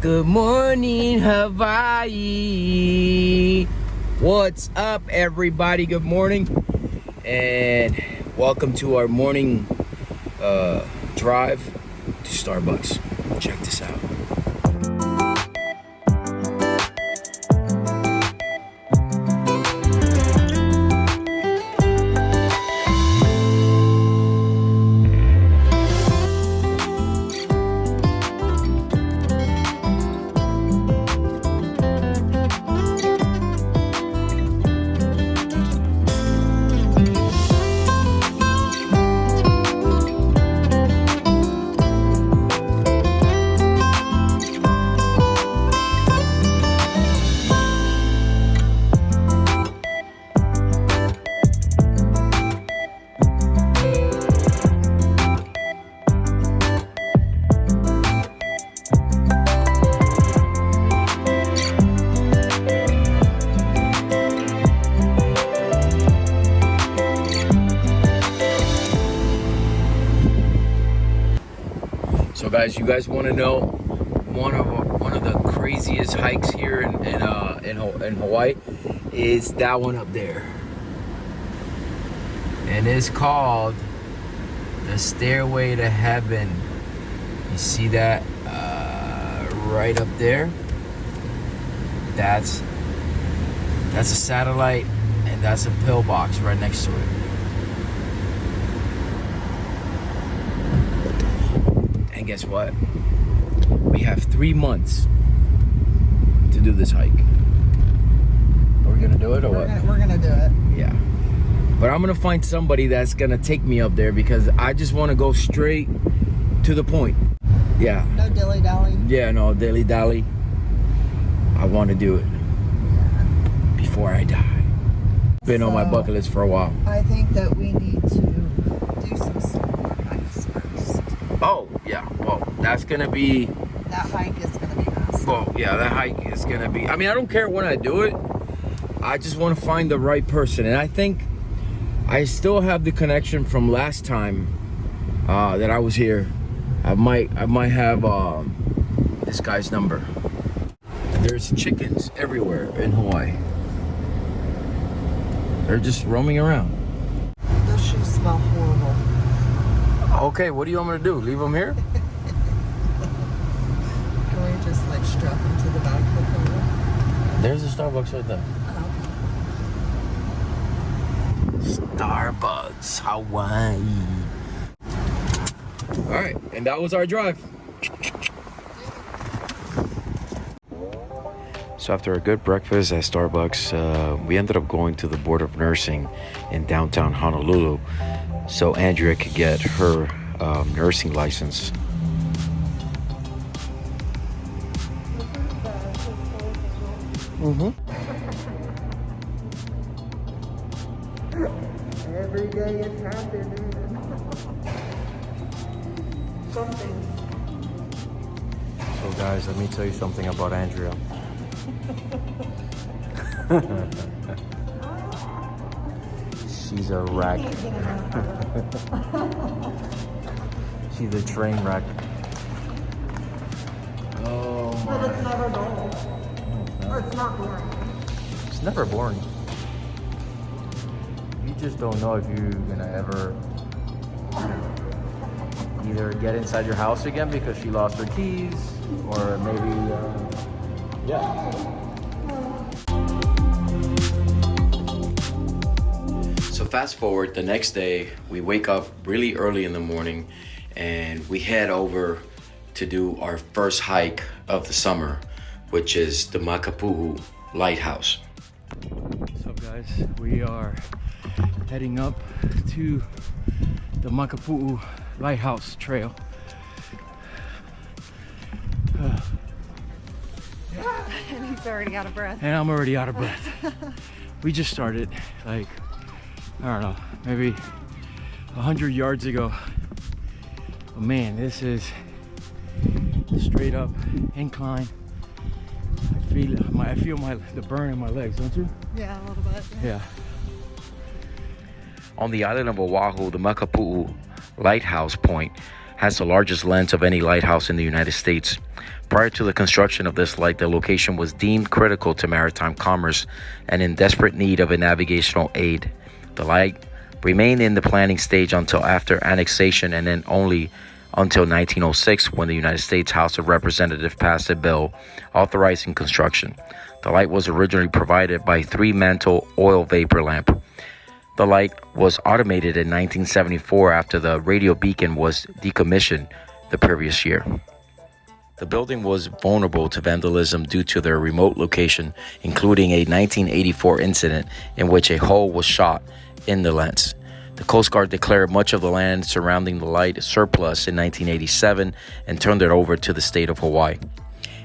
Good morning, Hawaii. What's up, everybody? Good morning, and welcome to our morning drive to Starbucks. Check this out. So guys, you guys want to know one of the craziest hikes here in Hawaii is that one up there, and it's called the Stairway to Heaven. You see that right up there? That's a satellite, and that's a pillbox right next to it. And guess what? We have 3 months to do this hike. Are we gonna do it or what? We're gonna do it. Yeah. But I'm gonna find somebody that's gonna take me up there because I just wanna go straight to the point. Yeah. No dilly-dally. Yeah, no dilly-dally. I wanna do it before I die. Been on my bucket list for a while. I think that we need to do some slower hikes first. Oh, yeah. Well, that's gonna be... That hike is gonna be massive. Well, yeah, that hike is gonna be... I mean, I don't care when I do it. I just want to find the right person. And I think I still have the connection from last time that I was here. I might have this guy's number. There's chickens everywhere in Hawaii. They're just roaming around. Those shoes smell horrible. Okay, what do you want me to do? Leave them here? Can we just like strap them to the back of the car? There's a Starbucks right there. Starbucks, Hawaii. All right, and that was our drive. So after a good breakfast at Starbucks, we ended up going to the Board of Nursing in downtown Honolulu so Andrea could get her nursing license. Every day it's happening. Something. So guys, let me tell you something about Andrea. She's a wreck. She's a train wreck. Oh my. But it's never dull. Or it's not boring. It's never boring. You just don't know if you're gonna ever either get inside your house again because she lost her keys, or maybe, yeah. So fast forward, the next day, we wake up really early in the morning and we head over to do our first hike of the summer, which is the Makapu'u Lighthouse. What's up, guys? We are heading up to the Makapu'u Lighthouse Trail. And he's already out of breath. And I'm already out of breath. We just started, like, I don't know, maybe 100 yards ago. But man, this is straight up incline. I feel the burn in my legs, don't you? Yeah, a little bit. Yeah. On the island of Oahu, the Makapu'u Lighthouse Point has the largest lens of any lighthouse in the United States. Prior to the construction of this light, the location was deemed critical to maritime commerce and in desperate need of a navigational aid. The light remained in the planning stage until after annexation, and then only until 1906 when the United States House of Representatives passed a bill authorizing construction. The light was originally provided by a 3-mantle oil vapor lamp. The light was automated in 1974 after the radio beacon was decommissioned the previous year. The building was vulnerable to vandalism due to their remote location, including a 1984 incident in which a hole was shot in the lens. The Coast Guard declared much of the land surrounding the light surplus in 1987 and turned it over to the state of Hawaii.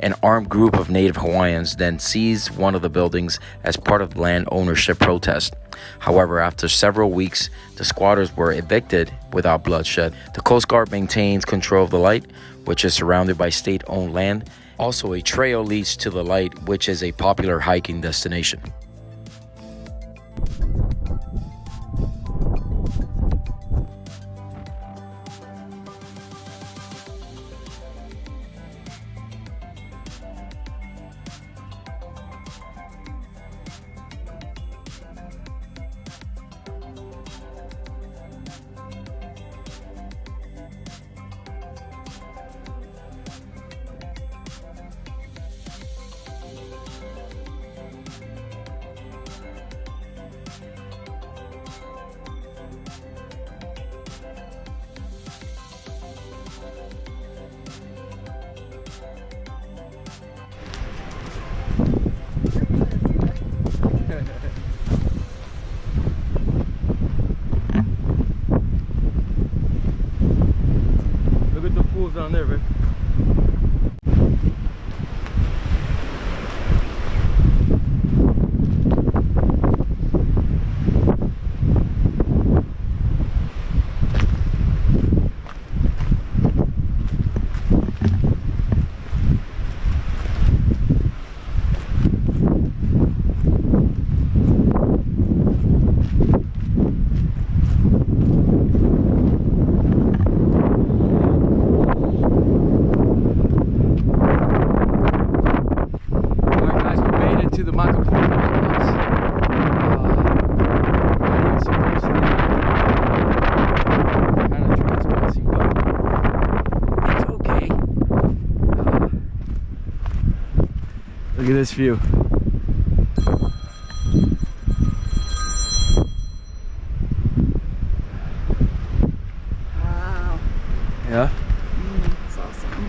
An armed group of Native Hawaiians then seized one of the buildings as part of the land ownership protest. However, after several weeks, the squatters were evicted without bloodshed. The Coast Guard maintains control of the light, which is surrounded by state-owned land. Also, a trail leads to the light, which is a popular hiking destination. Look at the pools down there, babe. To the Makapu'u Lighthouse. It's supposed to be kind of trespassing, but it's okay. Look at this view. Wow. Yeah? It's awesome.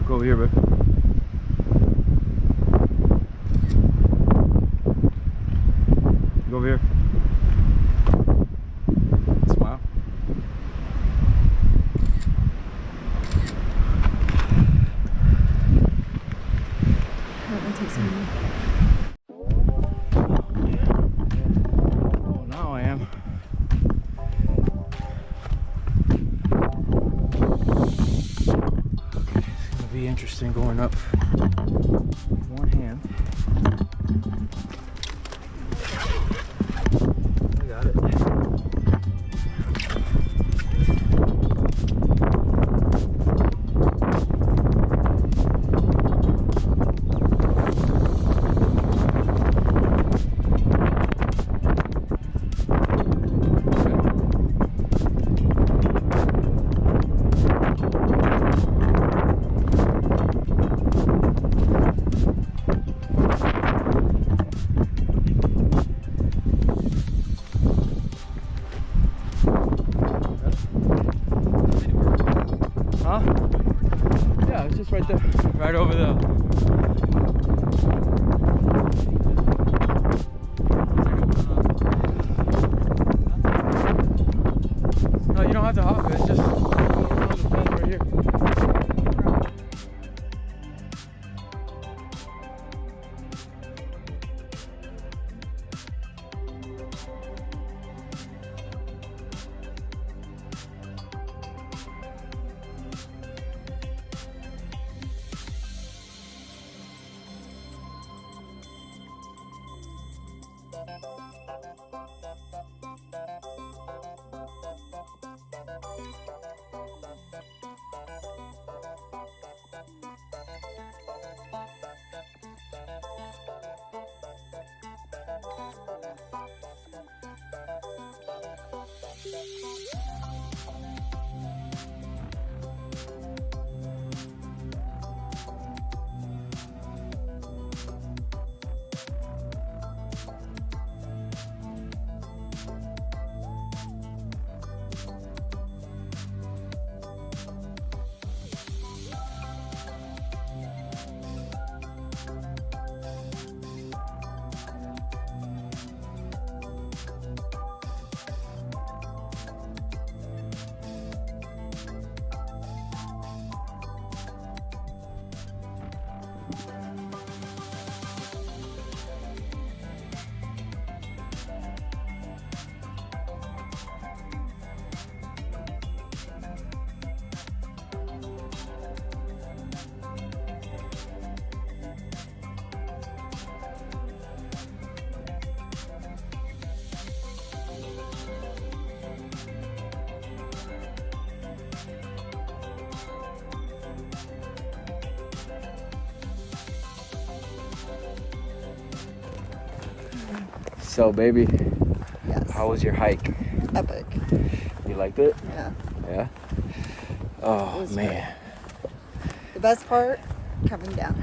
Go over here, babe. Go over here. Smile. That one takes me. Oh, now I am. It's gonna be interesting going up with one hand. I got it. Huh? Yeah, it's just right there. Right over there. No, you don't have to hop it. It's just go around the fence right here. So, baby, Yes. how was your hike? Epic. You liked it? Yeah. Yeah? It Oh, was man. The best part, coming down.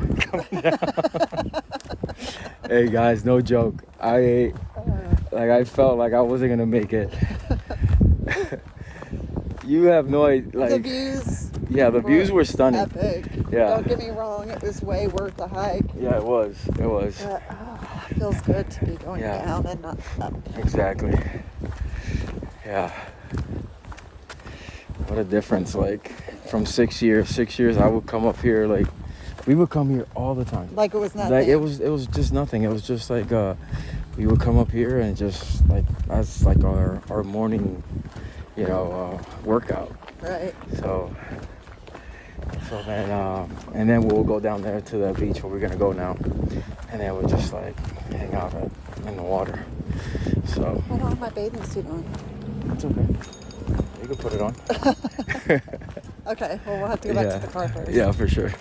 Hey, guys, no joke. I felt like I wasn't going to make it. You have no idea. Like, The views. yeah, the views were stunning. Epic. Yeah. Don't get me wrong, it was way worth the hike. Yeah, it was. It was. But it feels good to be going Yeah. down and not up. Exactly. Yeah. What a difference. Like, from 6 years, I would come up here, like, we would come here all the time. Like it was nothing. Like, it was just nothing. It was just like, we would come up here and just, like, that's like our morning, workout. Right. So then, and then we'll go down there to the beach where we're gonna go now, and then we'll just like hang out in the water. So I don't have my bathing suit on. it's okay. You can put it on. Okay, well, we'll have to go back to the car first. Yeah, for sure.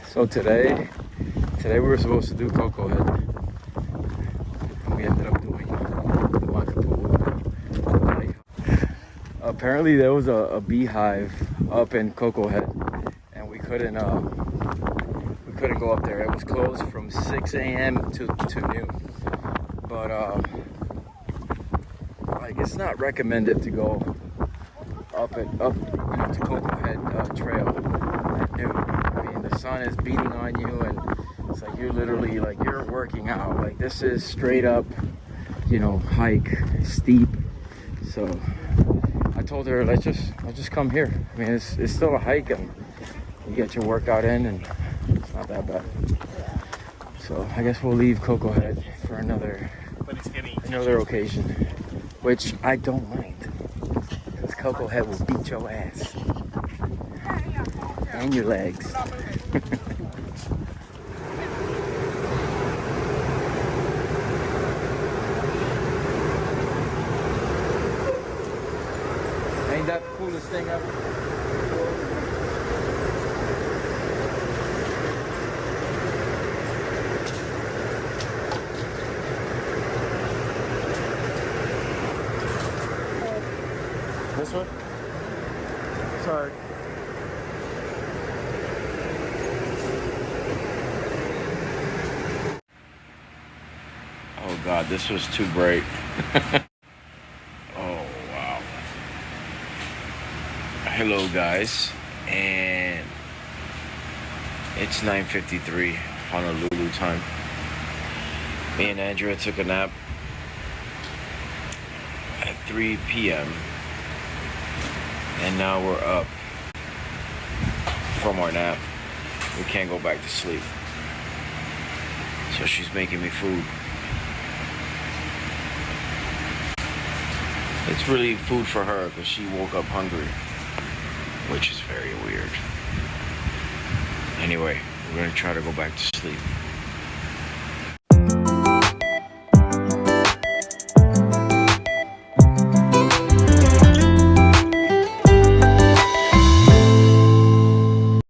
So today we were supposed to do Cocoa Head, and we ended up doing the Makapu'u Lighthouse. Apparently there was a beehive up in Cocoa Head, and we couldn't go up there. It was closed from 6 a.m. to noon. But like, it's not recommended to go up to Cocoa Head Trail at noon. I mean, the sun is beating on you, and it's like you're literally like you're working out. Like, this is straight up, hike, steep. So I told her, let's just come here. I mean, it's still a hike, and you get your workout in, and it's not that bad. So I guess we'll leave Cocoa Head for another occasion, which I don't mind, because Cocoa Head will beat your ass and your legs. Ain't that the coolest thing ever? This one? Sorry. Oh God, this was too bright. Oh wow. Hello guys, and it's 9:53 Honolulu time. Me and Andrea took a nap at 3 p.m. and now we're up from our nap. We can't go back to sleep, so she's making me food. It's really food for her because she woke up hungry, which is very weird. Anyway, we're gonna try to go back to sleep.